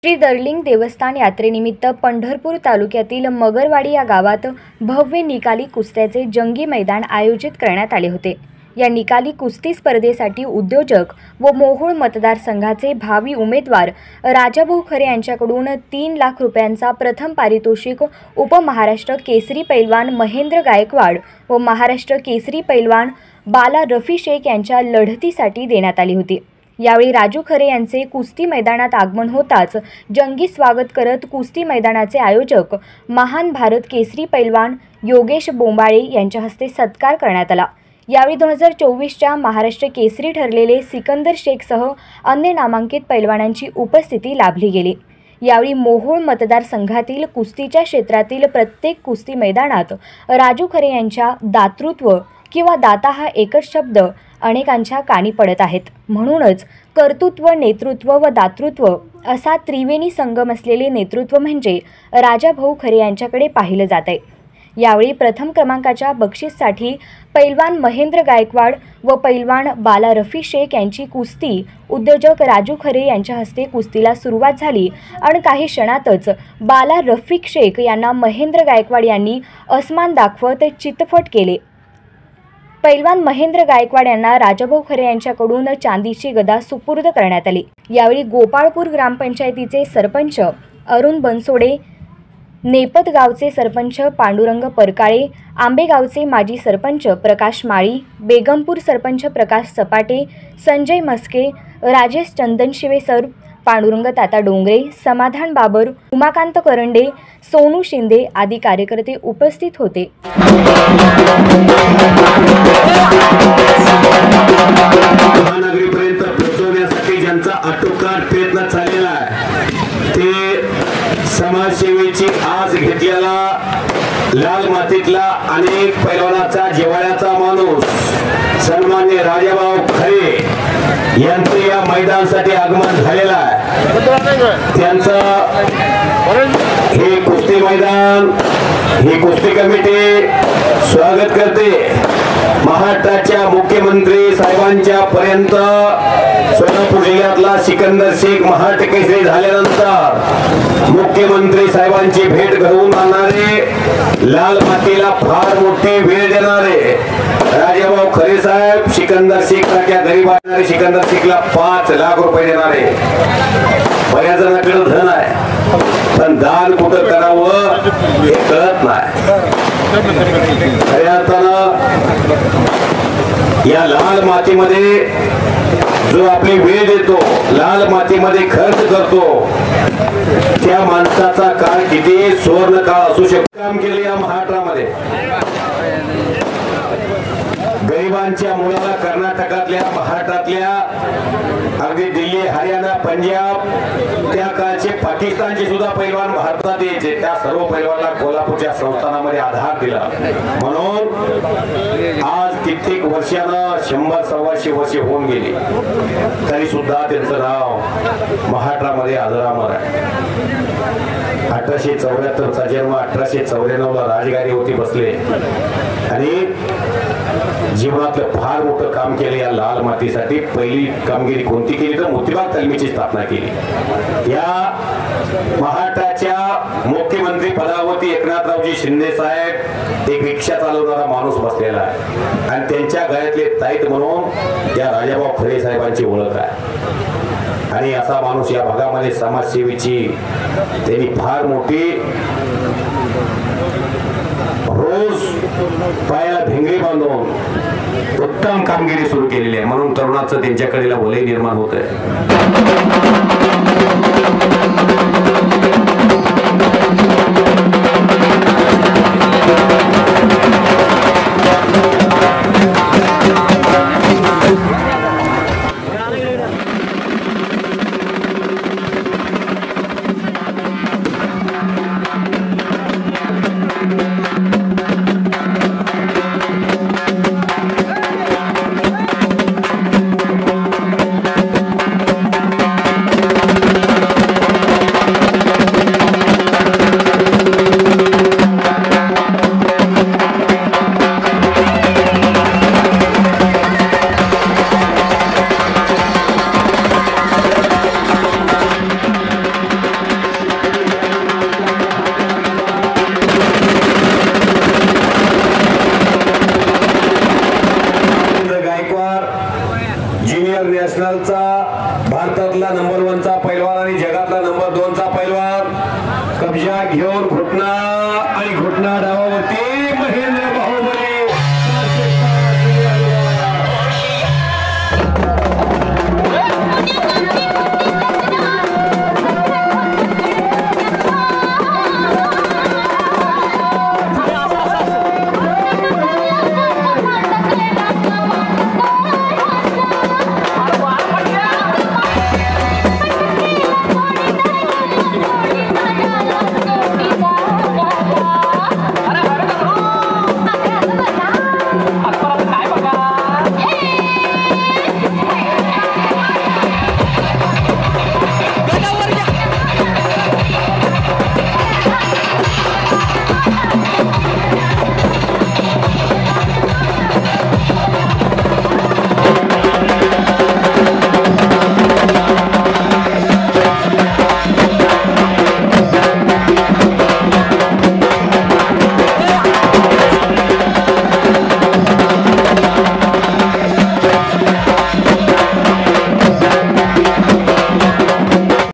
श्री दर्लिंग देवस्थान यात्रेनिमित्त पंढरपूर तालुक्यातील मगरवाडी या गावात भव्य निकाली कुस्त्याचे जंगी मैदान आयोजित करण्यात आले होते। या निकाली कुस्ती स्पर्धेसाठी उद्योजक व मोहोळ मतदारसंघाचे भावी उमेदवार राजाभाऊ खरे यांच्याकडून 3 लाख रुपयांचा प्रथम पारितोषिक उपमहाराष्ट्र केसरी पैलवान महेंद्र गायकवाड व महाराष्ट्र केसरी पैलवान बाला रफी शेख यांच्या लढतीसाठी देण्यात आली होती। यावेळी राजू खरे यांचे कुस्ती मैदानात आगमन होताच जंगी स्वागत करत कुस्ती मैदानाचे आयोजक महान भारत केसरी पैलवान योगेश बोंबाळे यांच्या हस्ते सत्कार करण्यात आला। यावेळी 2024च्या महाराष्ट्र केसरी ठरलेले सिकंदर शेखसह अन्य नामांकित पैलवानांची उपस्थिती लाभली गेली। यावेळी मोहोळ मतदारसंघातील कुस्तीच्या क्षेत्रातील प्रत्येक कुस्ती मैदानात राजू खरे यांच्या दातृत्व किंवा दाता हा एकच शब्द अनेकांच्या कानी पडत आहेत। म्हणूनच कर्तृत्व, नेतृत्व व दातृत्व असा त्रिवेणी संगम असलेले नेतृत्व म्हणजे राजाभाऊ खरे यांच्याकडे पाहिलं जात आहे। यावेळी प्रथम क्रमांकाच्या बक्षीससाठी पैलवान महेंद्र गायकवाड व पैलवान बाला रफी शेख यांची कुस्ती उद्योजक राजू खरे यांच्या हस्ते कुस्तीला सुरुवात झाली आणि काही क्षणातच बाला रफी शेख यांना महेंद्र गायकवाड यांनी अस्मान दाखवत चितफट केले। पैलवान महेंद्र गायकवाड यांना राजाभाऊ खरे यांच्याकडून चांदीची गदा सुपूर्द करण्यात आली। यावेळी गोपाळपूर ग्रामपंचायतीचे सरपंच अरुण बनसोडे, नेपत गावचे सरपंच पांडुरंग परकाळे, आंबेगावचे माजी सरपंच प्रकाश माळी, बेगमपूर सरपंच प्रकाश सपाटे, संजय मस्के, राजेश चंदनशिवे सर, पांडुरंग ताता डोंगरे, समाधान बाबर, उमाकांत करंडे, सोनू शिंदे आदी कार्यकर्ते उपस्थित होते। महानगरीपर्यंत पोहोचवण्यासाठी ज्यांचा आटोकाट प्रयत्न चाललेला आहे ते समाजसेवेची आज घेतलेला लाल मातीतला अनेक पैलवानाचा जिव्हाळ्याचा माणूस सन्माननीय राजाभाऊ खरे यांचं या मैदानासाठी आगमन झालेलं आहे। त्यांचं हे कुस्ती मैदान, ही कुस्ती कमिटी स्वागत करते। महाराष्ट्राच्या मुख्यमंत्री साहेबांच्या पर्यंत सोलापूर जिल्ह्यातला सिकंदर शेख महाराष्ट्र केसरी झाल्यानंतर मुख्यमंत्री साहेबांची भेट घडवून आणणारे, लाल मातीला फार मोठी वेळ देणारे राजाभाऊ खरे साहेब सिकंदर शेख सारख्या गरीब असणारे सिकंदर शेखला 5 लाख रुपये देणारे। बऱ्याच जणांकडे धन आहे पण दान कुठं करावं हे कळत नाही। खऱ्या अर्थानं या लाल मातीमध्ये जो आपली वेळ देतो, लाल मातीमध्ये खर्च करतो, त्या माणसाचा काळ किती सुवर्ण काळ असू शकतो। काम केले या महाराष्ट्रामध्ये गरिबांच्या मुलाला कर्नाटकातल्या, महाराष्ट्रातल्या, अगदी दिल्ली, हरियाणा, पंजाब, त्या काळचे पाकिस्तानचे सुद्धा पैलवान भारतात यायचे। त्या सर्व पैलवानांना कोल्हापूरच्या संस्थानामध्ये आधार दिला। म्हणून आज कित्येक वर्षानं 100-125 वर्षे होऊन गेली तरी सुद्धा त्यांचं नाव महाराष्ट्रामध्ये अजरामर आहे। 1874चा जन्म, 1894ला राजगादीवरती बसले आणि जीवनातलं फार मोठं काम केलं या लाल मातीसाठी। पहिली कामगिरी कोणती केली तर मोतीबाग तालमीची स्थापना केली। या महाराष्ट्राच्या मुख्यमंत्री पदावरती एकनाथरावजी शिंदे साहेब एक रिक्षा चालवणारा माणूस बसलेला आहे आणि त्यांच्या गळ्यातले ताईत म्हणून या राजाभाऊ खरे साहेबांची ओळख आहे। आणि असा माणूस या भागामध्ये समाजसेवेची त्यांनी फार मोठी रोज पायाला भिंगरी बांधून उत्तम कामगिरी सुरू केलेली आहे। म्हणून तरुणाचं त्यांच्याकडे वलय निर्माण होत आहे। दिशा घेऊन घुटना आणि घुटना डावा